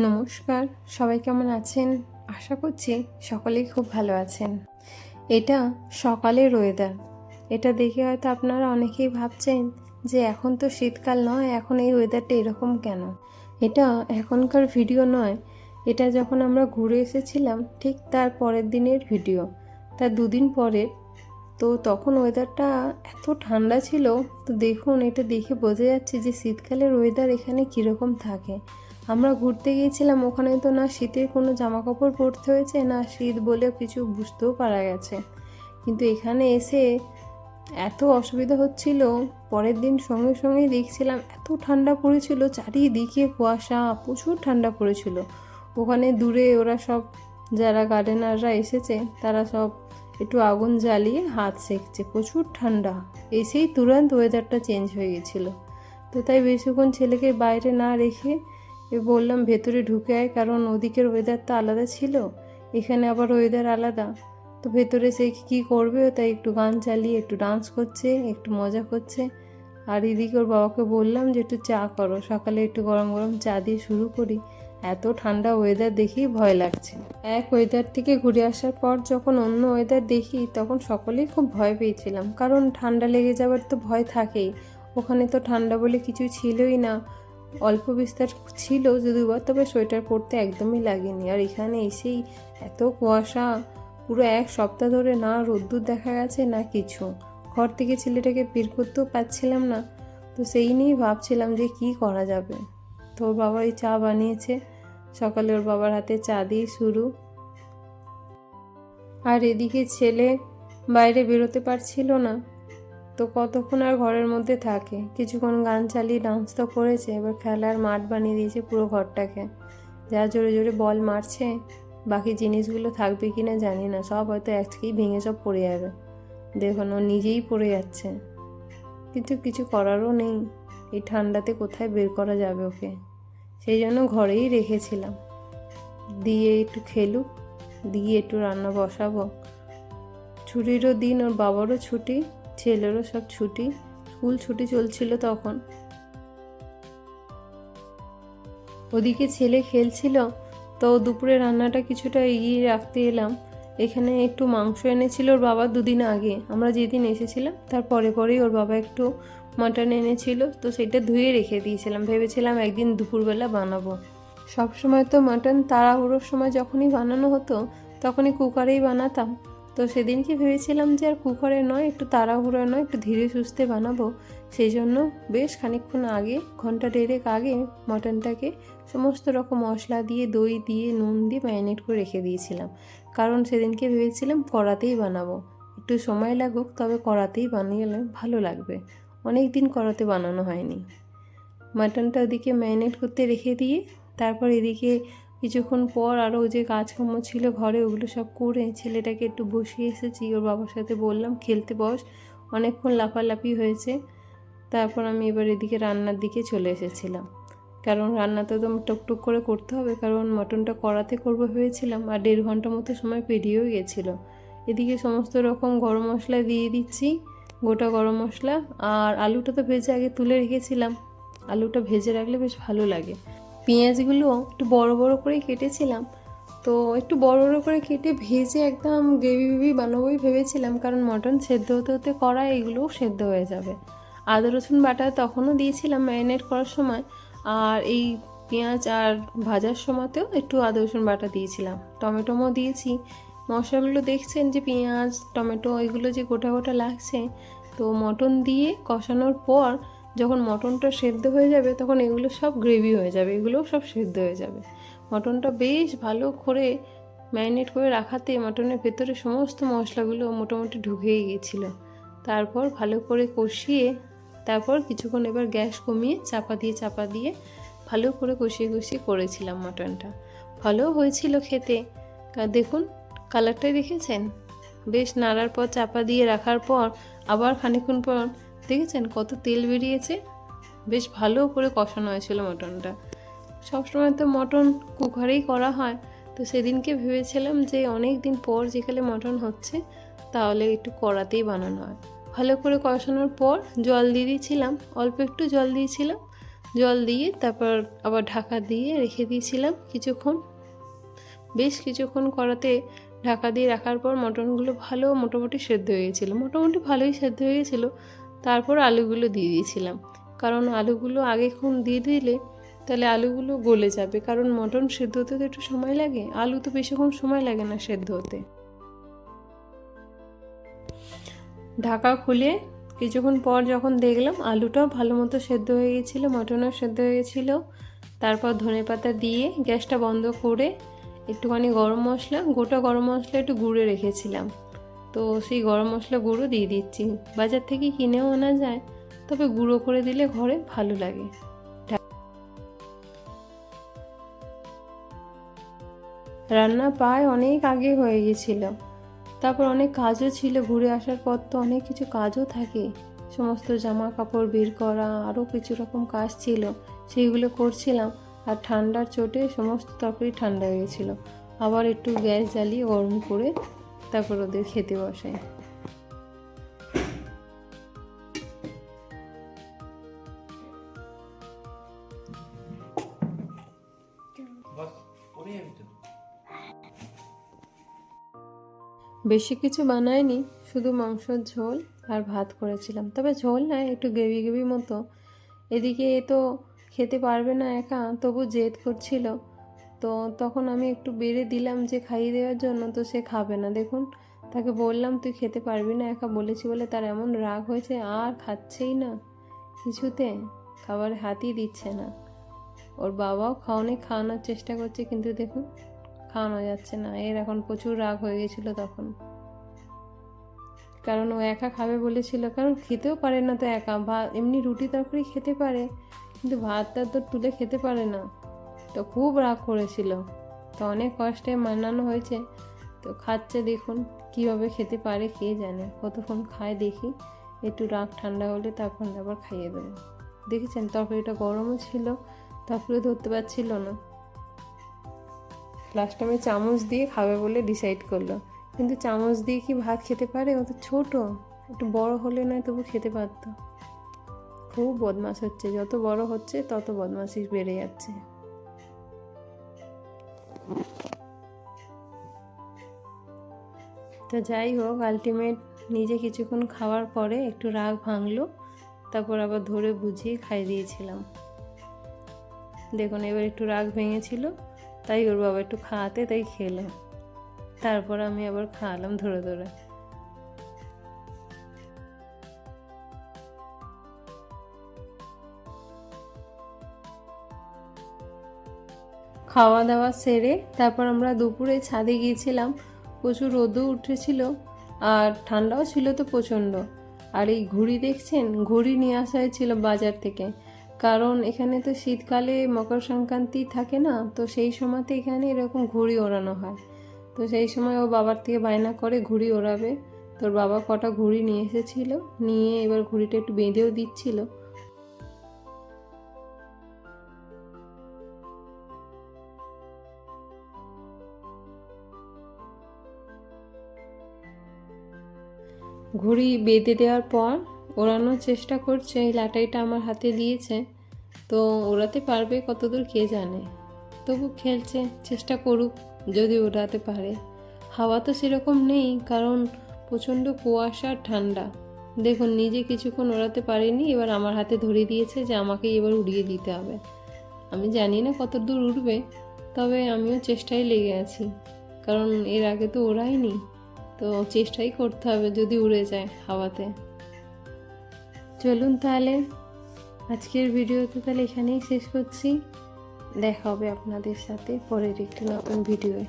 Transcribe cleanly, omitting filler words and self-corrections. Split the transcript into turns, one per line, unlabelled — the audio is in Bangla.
নমস্কার, সবাই কেমন আছেন? আশা করছি সকলেই খুব ভালো আছেন। এটা সকালের ওয়েদার। এটা দেখে হয়তো আপনারা অনেকেই ভাবছেন যে এখন তো শীতকাল নয়, এখন এই ওয়েদারটা এরকম কেন? এটা এখনকার ভিডিও নয়, এটা যখন আমরা ঘুরে এসেছিলাম ঠিক তার পরের দিনের ভিডিও, তার দুদিন পরে। তো তখন ওয়েদারটা এত ঠান্ডা ছিল। তো দেখুন, এটা দেখে বোঝা যাচ্ছে যে শীতকালের ওয়েদার এখানে কীরকম থাকে। আমরা ঘুরতে গিয়েছিলাম, ওখানে তো না শীতের কোনো জামা কাপড় পরতে হয়েছে, না শীত বলে কিছু বুঝতেও পারা গেছে। কিন্তু এখানে এসে এত অসুবিধা হচ্ছিল। পরের দিন সঙ্গে সঙ্গেই দেখছিলাম এত ঠান্ডা পড়েছিল, চারিদিকে কুয়াশা, প্রচুর ঠান্ডা পড়েছিল। ওখানে দূরে ওরা সব যারা গার্ডেনাররা এসেছে তারা সব একটু আগুন জ্বালিয়ে হাত সেঁকছে, প্রচুর ঠান্ডা। এসেই তুরন্ত ওয়েদারটা চেঞ্জ হয়ে গেছিলো। তো তাই বেশিক্ষণ ছেলেকে বাইরে না রেখে বললাম ভেতরে ঢুকে আয়, কারণ ওদিকের ওয়েদারটা আলাদা ছিল, এখানে আবার ওয়েদার আলাদা। তো ভেতরে সে কী করবে, তাই একটু গান চালিয়ে একটু ডান্স করছে, একটু মজা করছে। আর এদিকে ওর বাবাকে বললাম যে একটু চা করো, সকালে একটু গরম গরম চা দিয়ে শুরু করি। এত ঠান্ডা ওয়েদার দেখেই ভয় লাগছে। এক ওয়েদার থেকে ঘুরে আসার পর যখন অন্য ওয়েদার দেখি তখন সকলেই খুব ভয় পেয়েছিলাম, কারণ ঠান্ডা লেগে যাওয়ার তো ভয় থাকেই। ওখানে তো ঠান্ডা বলে কিছু ছিলই না, অল্প বিস্তার ছিল যদিও, তবে সোয়েটার পরতে একদমই লাগেনি। আর এখানে এসেই এত কুয়াশা, পুরো এক সপ্তাহ ধরে না রোদ্দুর দেখা গেছে না কিছু। ঘর থেকে ছেলেটাকে বের করতেও পারছিলাম না। তো সেই নিয়েই ভাবছিলাম যে কি করা যাবে। তো ওর বাবা এই চা বানিয়েছে, সকালে ওর বাবার হাতে চা দিয়ে শুরু। আর এদিকে ছেলে বাইরে বেরোতে পারছিল না, তো কতক্ষণ আর ঘরের মধ্যে থাকে। কিছুক্ষণ গান চালিয়ে ডান্স তো করেছে, এবার খেলার মাঠ বানিয়ে দিয়েছে পুরো ঘরটাকে। যা জোরে জোরে বল মারছে, বাকি জিনিসগুলো থাকবে কি না জানি না, সব হয়তো একটাকেই ভেঙে সব পড়ে যাবে। দেখুন, ও নিজেই পড়ে যাচ্ছে, কিন্তু কিছু করারও নেই। এই ঠান্ডাতে কোথায় বের করা যাবে ওকে, সেই জন্য ঘরেই রেখেছিলাম। দিয়ে একটু খেলুক, দিয়ে একটু রান্না বসাবো। ছুটিরও দিন, ওর বাবারও ছুটি, ছেলেরও সব ছুটি, স্কুল ছুটি চলছিল তখন। ওদিকে ছেলে খেলছিল, তো দুপুরে রান্নাটা কিছুটা এগিয়ে রাখতে এলাম। এখানে একটু মাংস এনেছিল ওর বাবা দুদিন আগে, আমরা যেদিন এসেছিলাম তার পরেই ওর বাবা একটু মাটন এনেছিল, তো সেটা ধুয়ে রেখে দিয়েছিলাম। ভেবেছিলাম একদিন দুপুরবেলা বানাবো। সবসময় তো মাটন তাড়াহুড়োর সময় যখনই বানানো হতো তখনই কুকারেই বানাতাম। তো সেদিনকে ভেবেছিলাম যে আর কুকারে নয়, একটু তাড়াহুড়ো নয়, একটু ধীরে সুস্থে বানাবো। সেই জন্য বেশ খানিকক্ষণ আগে, ঘন্টা দেড়েক আগে মাটনটাকে সমস্ত রকম মশলা দিয়ে, দই দিয়ে, নুন দিয়ে ম্যারিনেট করে রেখে দিয়েছিলাম। কারণ সেদিনকে ভেবেছিলাম কড়াতেই বানাবো, একটু সময় লাগুক, তবে কড়াতেই বানিয়ে ভালো লাগবে। অনেক দিন কড়াতে বানানো হয়নি। মাটনটা ওদিকে ম্যারিনেট করতে রেখে দিয়ে তারপর এদিকে কিছুক্ষণ পর আরও যে কাজকর্ম ছিল ঘরে, ওগুলো সব করে ছেলেটাকে একটু বসিয়ে এসেছি। ওর বাবার সাথে বললাম খেলতে বস, অনেকক্ষণ লাফালাফি হয়েছে। তারপর আমি এবার এদিকে রান্নার দিকে চলে এসেছিলাম, কারণ রান্না তো একদম টুকটুক করে করতে হবে, কারণ মটনটা কড়াতে করবো ভেবেছিলাম। আর 1.5 ঘন্টা মতো সময় পেরিয়েও গেছিলো। এদিকে সমস্ত রকম গরম মশলা দিয়ে দিচ্ছি, গোটা গরম মশলা। আর আলুটা তো ভেজে আগে তুলে রেখেছিলাম, আলুটা ভেজে রাখলে বেশ ভালো লাগে। পেঁয়াজগুলো একটু বড় বড় করে কেটেছিলাম, তো একটু বড় বড় করে কেটে ভেজে একদম গ্রেভি বানাবোই ভেবেছিলাম, কারণ মটন সেদ্ধ হতে হতে কড়া এগুলোও সেদ্ধ হয়ে যাবে। আদা রসুন বাটা তখনও দিয়েছিলাম ম্যারিনেট করার সময়, আর এই পেঁয়াজ আর ভাজার সময়তেও একটু আদা রসুন বাটা দিয়েছিলাম, টমেটোও দিয়েছি। মশলাগুলো দেখছেন যে পেঁয়াজ টমেটো এগুলো যে গোটা গোটা লাগছে। তো মটন দিয়ে কষানোর পর যখন মটনটা সেদ্ধ হয়ে যাবে তখন এগুলো সব গ্রেভি হয়ে যাবে, এগুলোও সব সেদ্ধ হয়ে যাবে। মটনটা বেশ ভালো করে ম্যারিনেট করে রাখাতে মটনের ভেতরে সমস্ত মশলাগুলো মোটামুটি ঢুকেই গিয়েছিলো। তারপর ভালো করে কষিয়ে তারপর কিছুক্ষণ এবার গ্যাস কমিয়ে চাপা দিয়ে ভালো করে কষিয়ে করেছিলাম মটনটা। ভালো হয়েছিল খেতে। দেখুন কালারটাই দেখেছেন, বেশ নাড়ার পর চাপা দিয়ে রাখার পর আবার খানিকক্ষণ পর দেখেছেন কত তেল বেরিয়েছে। বেশ ভালো করে কষানো হয়েছিল মটনটা। সবসময় তো মটন কুকারেই করা হয়, তো সেদিনকে ভেবেছিলাম যে অনেক দিন পর যেখানে মটন হচ্ছে তাহলে একটু কড়াতেই বানানো হয়। ভালো করে কষানোর পর জল দিয়ে দিয়েছিলাম, অল্প একটু জল দিয়েছিলাম। জল দিয়ে তারপর আবার ঢাকা দিয়ে রেখে দিয়েছিলাম কিছুক্ষণ। বেশ কিছুক্ষণ করাতে ঢাকা দিয়ে রাখার পর মটনগুলো ভালো মোটামুটি সেদ্ধ হয়ে গেছিলো, মোটামুটি ভালোই সেদ্ধ হয়ে গেছিলো। তারপর আলুগুলো দিয়ে দিয়েছিলাম, কারণ আলুগুলো আগেক্ষণ দিয়ে দিলে তাহলে আলুগুলো গলে যাবে, কারণ মটন সেদ্ধ হতে তো একটু সময় লাগে, আলু তো বেশিক্ষণ সময় লাগে না সেদ্ধ হতে। ঢাকা খুলে কিছুক্ষণ পর যখন দেখলাম আলুটাও ভালো মতো সেদ্ধ হয়ে গেছিলো, মটনও সেদ্ধ হয়ে গেছিলো, তারপর ধনেপাতা দিয়ে গ্যাসটা বন্ধ করে একটুখানি গরম মশলা, গোটা গরম মশলা একটু গুঁড়ে রেখেছিলাম, তো সেই গরম মশলা গুঁড়ো দিয়ে দিচ্ছি। বাজার থেকে কিনেও আনা যায়, তবে গুঁড়ো করে দিলে ঘরে ভালো লাগে। রান্না প্রায় অনেক আগে হয়ে গেছিলো, তারপর অনেক কাজও ছিল, ঘুরে আসার পর তো অনেক কিছু কাজও থাকে, সমস্ত জামা কাপড় বের করা, আরও কিছু রকম কাজ ছিল, সেইগুলো করছিলাম। আর ঠান্ডার চোটে সমস্ত তরকারি ঠান্ডা হয়ে গেছিলো। আবার একটু গ্যাস জ্বালিয়ে গরম করে তারপর ওদের খেতে বসাই। বেশি কিছু বানাইনি, শুধু মাংসর ঝোল আর ভাত করেছিলাম, তবে ঝোল নয়, একটু গ্রেভি গ্রেভি মতো। এদিকে এ তো খেতে পারবে না একা, তবু জেদ করছিল, তো তখন আমি একটু বেড়ে দিলাম যে খাইয়ে দেওয়ার জন্য, তো সে খাবে না। দেখুন, তাকে বললাম তুই খেতে পারবি না একা বলেছি বলে তার এমন রাগ হয়েছে, আর খাচ্ছেই না, কিছুতে খাবারে হাতই দিচ্ছে না। ওর বাবাও খাওয়ানোর চেষ্টা করছে, কিন্তু দেখুন খাওয়ানো যাচ্ছে না। এর এখন প্রচুর রাগ হয়ে গেছিলো তখন, কারণ ও একা খাবে বলেছিল, কারণ খেতেও পারে না তো একা, এমনি রুটি তরকারি খেতে পারে, কিন্তু ভাতটা তো তুলে খেতে পারে না, তো খুব রাগ করেছিল। তো অনেক কষ্টে মানানো হয়েছে, তো খাচ্ছে, দেখুন কিভাবে খেতে পারে কে জানে, কতক্ষণ খায় দেখি। একটু রাগ ঠান্ডা হলে তখন আবার খাইয়ে দেবো। দেখেছেন তরকারিটা গরমও ছিল, তারপরে ধরতে পারছিল না, লাস্ট টাইমে চামচ দিয়ে খাবে বলে ডিসাইড করলো, কিন্তু চামচ দিয়ে কি ভাত খেতে পারে? ও তো ছোটো, একটু বড় হলে নয় তবু খেতে পারতো। খুব বদমাশ হচ্ছে, যত বড় হচ্ছে তত বদমাশি বেড়ে যাচ্ছে। তো যাই হোক, আলটিমেট নিজে কিছুক্ষণ খাওয়ার পরে একটু রাগ ভাঙলো, তারপর আবার ধরে বুঝিয়ে খাইয়ে দিয়েছিলাম। দেখুন এবার একটু রাগ ভেঙেছিল, তাই ওর বাবা একটু খাওয়াতে, তাই খেলো। তারপর আমি আবার খাওয়ালাম ধরে ধরে। খাওয়া দাওয়া সেরে তারপর আমরা দুপুরে ছাদে গিয়েছিলাম, প্রচুর রোদও উঠেছিল আর ঠান্ডাও ছিল তো প্রচণ্ড। আর এই ঘুড়ি দেখছেন, ঘুড়ি নিয়ে আসা হয়েছিল বাজার থেকে, কারণ এখানে তো শীতকালে মকর সংক্রান্তি থাকে না, তো সেই সময়তে এখানে এরকম ঘুড়ি ওড়ানো হয়। তো সেই সময় ও বাবার থেকে বায়না করে ঘুড়ি ওড়াবে, তোর বাবা কটা ঘুড়ি নিয়ে এসেছিল, নিয়ে এবার ঘুড়িটা একটু বেঁধেও দিচ্ছিল। ঘুড়ি বেঁধে দেওয়ার পর ওড়ানোর চেষ্টা করছে, এই লাটাইটা আমার হাতে দিয়েছে, তো ওড়াতে পারবে কতদূর কে জানে, তবু খেলছে, চেষ্টা করুক যদি ওড়াতে পারে। হাওয়া তো সেরকম নেই, কারণ প্রচণ্ড কুয়াশা ঠান্ডা। দেখুন নিজে কিছুক্ষণ ওড়াতে পারেনি, এবার আমার হাতে ধরিয়ে দিয়েছে যে আমাকেই এবার উড়িয়ে দিতে হবে। আমি জানি না কত দূর উঠবে, তবে আমিও চেষ্টায় লেগে আছি, কারণ এর আগে তো ওড়াইনি, তো চেষ্টাই করতে হবে যদি উড়ে যায় হাওয়াতে। চলুন তাহলে আজকের ভিডিওতে তাহলে এখানেই শেষ করছি, দেখা হবে আপনাদের সাথে পরের একটি নতুন ভিডিওয়ে।